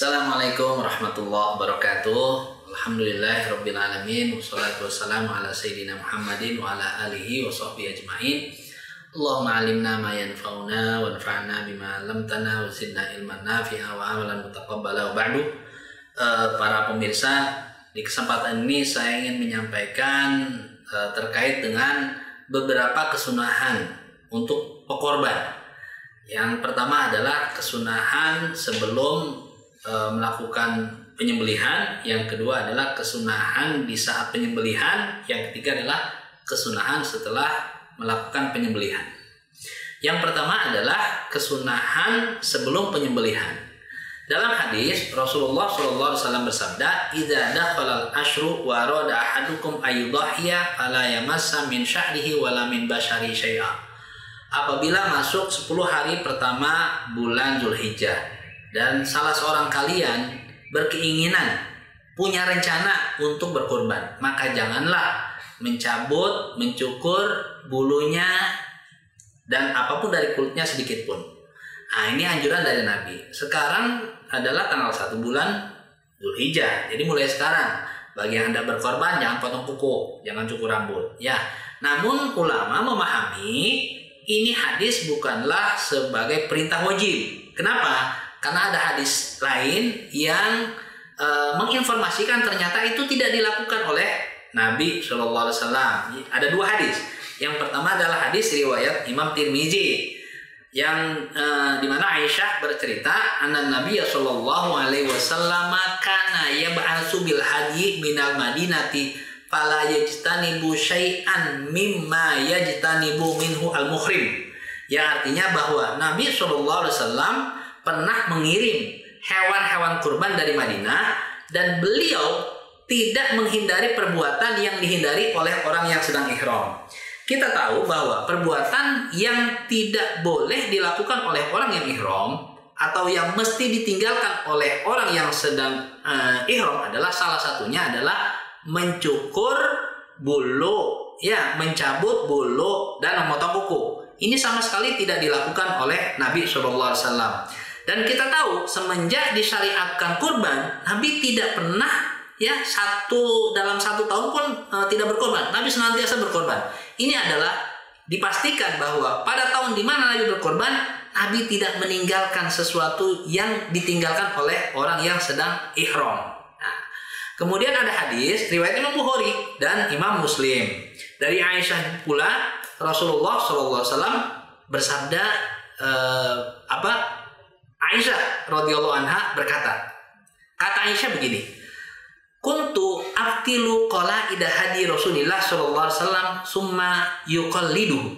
Assalamualaikum warahmatullahi wabarakatuh. Alhamdulillahirabbil alamin wassalatu wassalamu ala sayyidina Muhammadin wa ala alihi wa sahbihi ajmain. Allahumma alimna ma yanfa'una wanfa'na bima 'allamtana wa zidna ilman nafi'a wa amalan mutaqabbala wa ba'du. Para pemirsa, di kesempatan ini saya ingin menyampaikan terkait dengan beberapa kesunahan untuk pekorban. Yang pertama adalah kesunahan sebelum melakukan penyembelihan, yang kedua adalah kesunahan di saat penyembelihan, yang ketiga adalah kesunahan setelah melakukan penyembelihan. Yang pertama adalah kesunahan sebelum penyembelihan. Dalam hadis Rasulullah SAW bersabda, "Idza dakhalal asyru wa arada ahadukum ayyudhiya fala yamassa min sya'rihi wala min bashari syai'a." Apabila masuk 10 hari pertama bulan Zulhijjah dan salah seorang kalian berkeinginan, punya rencana untuk berkorban, maka janganlah mencabut, mencukur bulunya dan apapun dari kulitnya sedikit pun. Nah, ini anjuran dari Nabi. Sekarang adalah tanggal 1 bulan Zulhijjah. Jadi mulai sekarang bagi yang hendak berkorban, jangan potong kuku, jangan cukur rambut. Ya. Namun ulama memahami ini hadis bukanlah sebagai perintah wajib. Kenapa? Karena ada hadis lain yang menginformasikan ternyata itu tidak dilakukan oleh Nabi Shallallahu Alaihi Wasallam. Ada 2 hadis. Yang pertama adalah hadis riwayat Imam Tirmizi yang dimana Aisyah bercerita, "Anna Nabi Shallallahu Alaihi Wasallam kana yab'atsu bil hadi minal Madinati fala yajtanibu syai'an mimma yajtanibu minhu al-muhrim." Yang artinya bahwa Nabi Shallallahu Alaihi Wasallam pernah mengirim hewan-hewan kurban dari Madinah dan beliau tidak menghindari perbuatan yang dihindari oleh orang yang sedang ihram. Kita tahu bahwa perbuatan yang tidak boleh dilakukan oleh orang yang ihram atau yang mesti ditinggalkan oleh orang yang sedang ihram adalah salah satunya adalah mencukur bulu, ya, mencabut bulu dan memotong kuku. Ini sama sekali tidak dilakukan oleh Nabi Shallallahu Alaihi Wasallam. Dan kita tahu semenjak disyariatkan kurban, Nabi tidak pernah dalam satu tahun pun tidak berkorban. Nabi senantiasa berkorban. Ini adalah dipastikan bahwa pada tahun di mana Nabi berkorban, Nabi tidak meninggalkan sesuatu yang ditinggalkan oleh orang yang sedang ihram. Nah, kemudian ada hadis riwayat Imam Bukhari dan Imam Muslim dari Aisyah pula, Rasulullah SAW bersabda Aisyah radhiyallahu anha berkata, kata Aisyah begini, "Kuntu aftilu qalaida hadi Rasulillah sallallahu alaihi wasallam summa yuqalliduhu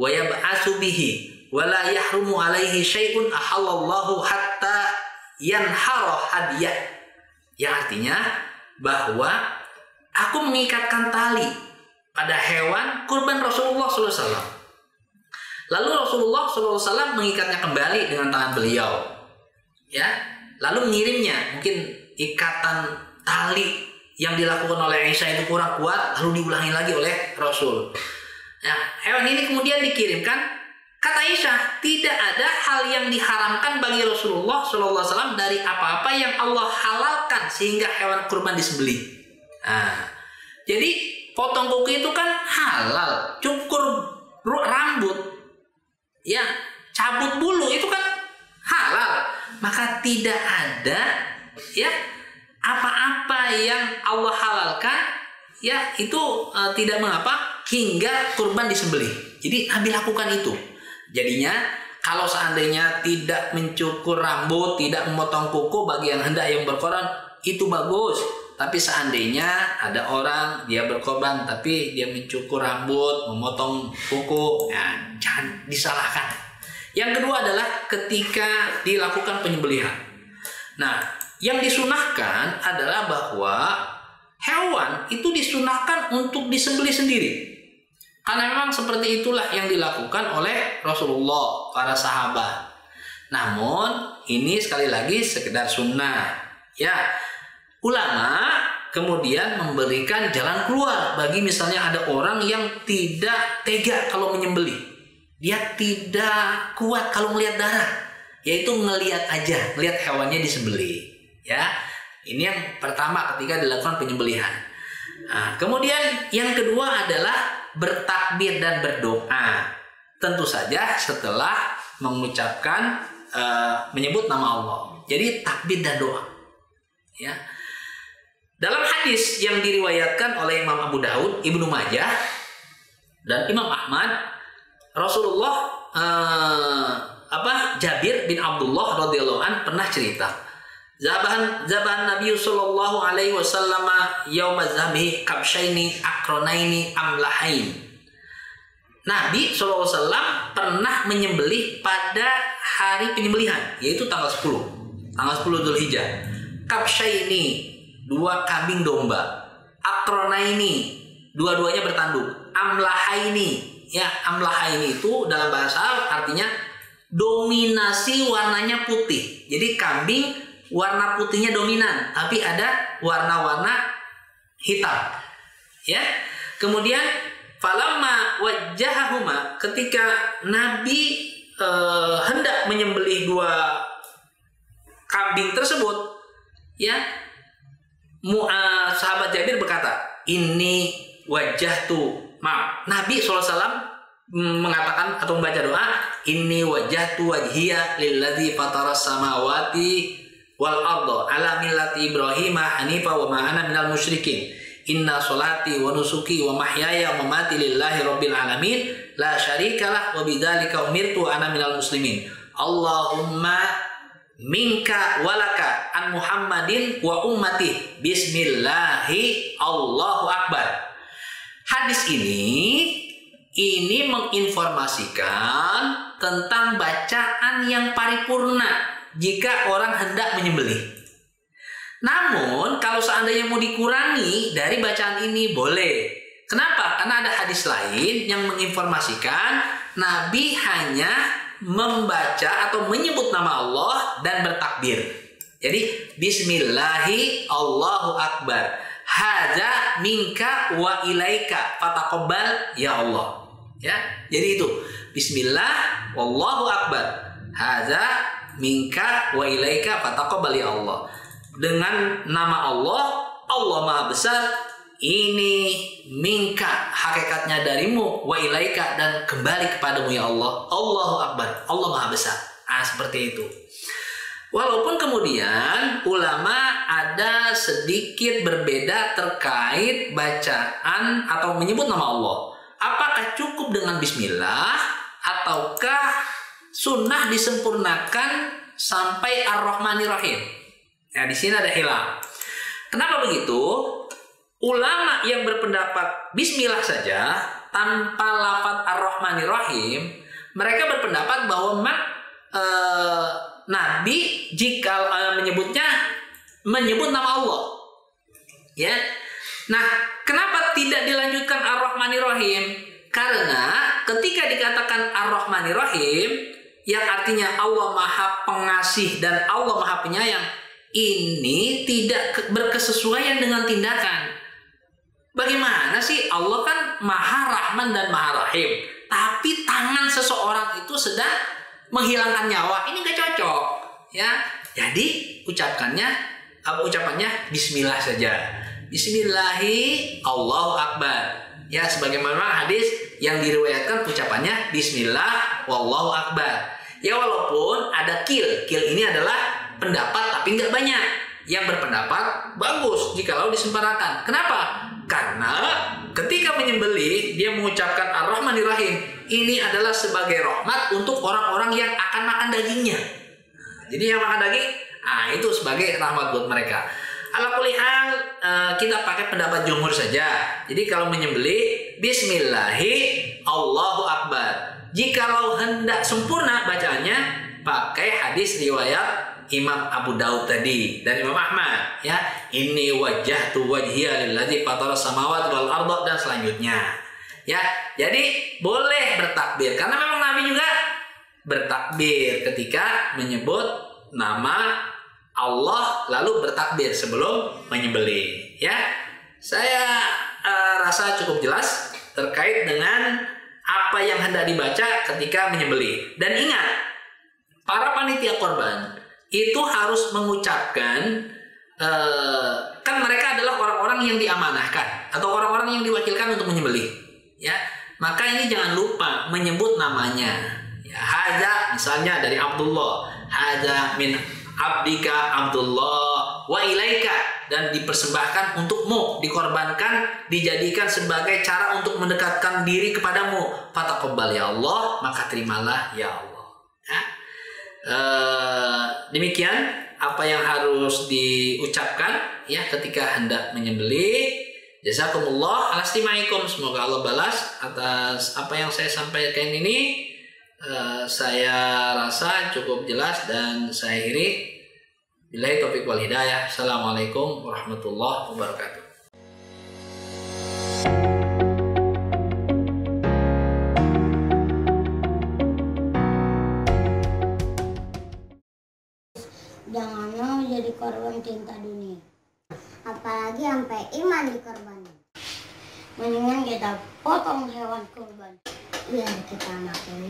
wa yab'asu bihi wa la yahrumu alaihi syai'un ahallallahu hatta yanhara hadiyah." Yang artinya bahwa aku mengikatkan tali pada hewan kurban Rasulullah sallallahu alaihi wasallam. Lalu Rasulullah SAW mengikatnya kembali dengan tangan beliau, ya. Lalu mengirimnya, mungkin ikatan tali yang dilakukan oleh Aisyah itu kurang kuat, lalu diulangi lagi oleh Rasul. Nah, hewan ini kemudian dikirimkan. Kata Aisyah, tidak ada hal yang diharamkan bagi Rasulullah SAW dari apa-apa yang Allah halalkan sehingga hewan kurban disembelih. Nah, jadi potong kuku itu kan halal, cukur rambut, ya, cabut bulu itu kan halal. Maka tidak ada apa-apa yang Allah halalkan, ya, itu tidak mengapa hingga kurban disembelih. Jadi Nabi lakukan itu. Jadinya kalau seandainya tidak mencukur rambut, tidak memotong kuku bagi yang hendak yang berkorban, itu bagus. Tapi seandainya ada orang dia berkorban tapi dia mencukur rambut, memotong kuku, ya, jangan disalahkan. Yang kedua adalah ketika dilakukan penyembelihan. Nah, yang disunahkan adalah bahwa hewan itu disunahkan untuk disembelih sendiri. Karena memang seperti itulah yang dilakukan oleh Rasulullah, para sahabat. Namun ini sekali lagi sekedar sunnah, ya. Ulama kemudian memberikan jalan keluar bagi misalnya ada orang yang tidak tega kalau menyembelih. Dia tidak kuat kalau melihat darah. yaitu ngelihat aja, ngelihat hewannya disembelih. Ya, ini yang pertama ketika dilakukan penyembelihan. Nah, kemudian yang kedua adalah bertakbir dan berdoa. Tentu saja setelah mengucapkan menyebut nama Allah. Jadi takbir dan doa. Ya. Dalam hadis yang diriwayatkan oleh Imam Abu Daud, Ibnu Majah, dan Imam Ahmad, Rasulullah Jabir bin Abdullah radhiyallahu an pernah cerita. Zabahan Nabi sallallahu alaihi wasallam yaum zabhi kabshaini akronaini amlahain. Nabi sallallahu alaihi wasallam pernah menyembelih pada hari penyembelihan, yaitu tanggal 10 Dzulhijjah. Kabshaini, 2 kambing domba. Akronaini, dua-duanya bertanduk. Amlahaini, ya, amlahaini itu dalam bahasa Arab artinya dominasi warnanya putih. Jadi kambing warna putihnya dominan, tapi ada warna-warna hitam. Ya. Kemudian falamma wajjahahuma, ketika Nabi hendak menyembelih 2 kambing tersebut, ya, sahabat Jabir berkata, "Ini wajjahtu." Maaf, Nabi SAW mengatakan atau membaca doa, "Inni wajjahtu wajhiya lilladzi fataras samawati wal arda ala millati Ibrahim hanifa wa ma ana minal musyrikin. Inna sholati wa nusuki wa mahyaya wa mamati lillahi rabbil alamin la syarikalah wa bidzalika umirtu ana minal muslimin. Allahumma minka walaka an Muhammadin wa ummati bismillahi Allahu akbar." Hadis ini menginformasikan tentang bacaan yang paripurna jika orang hendak menyembelih. Namun kalau seandainya mau dikurangi dari bacaan ini boleh. Kenapa? Karena ada hadis lain yang menginformasikan Nabi hanya membaca atau menyebut nama Allah dan bertakbir. Jadi bismillahi Allahu akbar. Hadza minka wa ilaika fataqabbal ya Allah. Ya, jadi itu bismillah wallahu akbar. Hadza minka wa ilaika fataqabbal ya Allah. Dengan nama Allah, Allah Maha Besar, ini minka hakikatnya darimu, wa ilaika dan kembali kepadamu ya Allah. Allahu akbar. Allah Maha Besar. Seperti itu. Walaupun kemudian ulama ada sedikit berbeda terkait bacaan atau menyebut nama Allah. Apakah cukup dengan bismillah ataukah sunnah disempurnakan sampai Ar-Rahmanir-Rahim? Nah, di sini ada khilaf. Kenapa begitu? Ulama yang berpendapat bismillah saja tanpa lafaz Ar-Rahmanir-Rahim, mereka berpendapat bahwa Nabi jika menyebut nama Allah, ya. Nah, kenapa tidak dilanjutkan Ar-Rahmanir-Rahim? Karena ketika dikatakan Ar-Rahmanir-Rahim, yang artinya Allah Maha Pengasih dan Allah Maha Penyayang, ini tidak berkesesuaian dengan tindakan. Bagaimana sih? Allah kan Maha Rahman dan Maha Rahim, tapi tangan seseorang itu sedang menghilangkan nyawa, ini gak cocok, ya. Jadi ucapannya Bismillah saja. Bismillahi Allahu Akbar. Ya, sebagaimana hadis yang diriwayatkan ucapannya Bismillah wallahu Akbar. Ya, walaupun ada kil ini adalah pendapat tapi nggak banyak yang berpendapat bagus jikalau disempurnakan. Kenapa? Karena ketika menyembelih dia mengucapkan Ar-Rahmanir-Rahim. Ini adalah sebagai rahmat untuk orang-orang yang akan makan dagingnya. Jadi yang makan daging, itu sebagai rahmat buat mereka. Ala kulli hal, kita pakai pendapat jumhur saja. Jadi kalau menyembelih, Bismillahi Allahu Akbar. Jikalau hendak sempurna bacaannya, pakai hadis riwayat Imam Abu Daud tadi dan Imam Ahmad, ya. Inni wajjahtu wajhiya lilladzi fataras samawati wal arda dan selanjutnya. Ya, jadi boleh bertakbir karena memang Nabi juga bertakbir ketika menyebut nama Allah lalu bertakbir sebelum menyembelih. Ya, saya rasa cukup jelas terkait dengan apa yang hendak dibaca ketika menyembelih. Dan ingat, para panitia korban itu harus mengucapkan kan mereka adalah orang-orang yang diamanahkan atau orang-orang yang diwakilkan untuk menyembelih, ya. Maka ini jangan lupa menyebut namanya. Ya, hadza misalnya dari Abdullah, hadza min abdika Abdullah wa ilaika, dan dipersembahkan untukmu, dikorbankan, dijadikan sebagai cara untuk mendekatkan diri kepadamu. Fataqabbal ya Allah, maka terimalah ya Allah. Ya. Demikian apa yang harus diucapkan ya ketika hendak menyembelih. Jazakumullah ala istimaikum, semoga Allah balas atas apa yang saya sampaikan ini. Saya rasa cukup jelas dan saya akhiri. Billahi taufiq wal hidayah. Assalamualaikum warahmatullahi wabarakatuh. Jangan mau jadi korban cinta dunia, apalagi sampai iman dikorbanin. Mendingan kita potong hewan kurban biar kita makin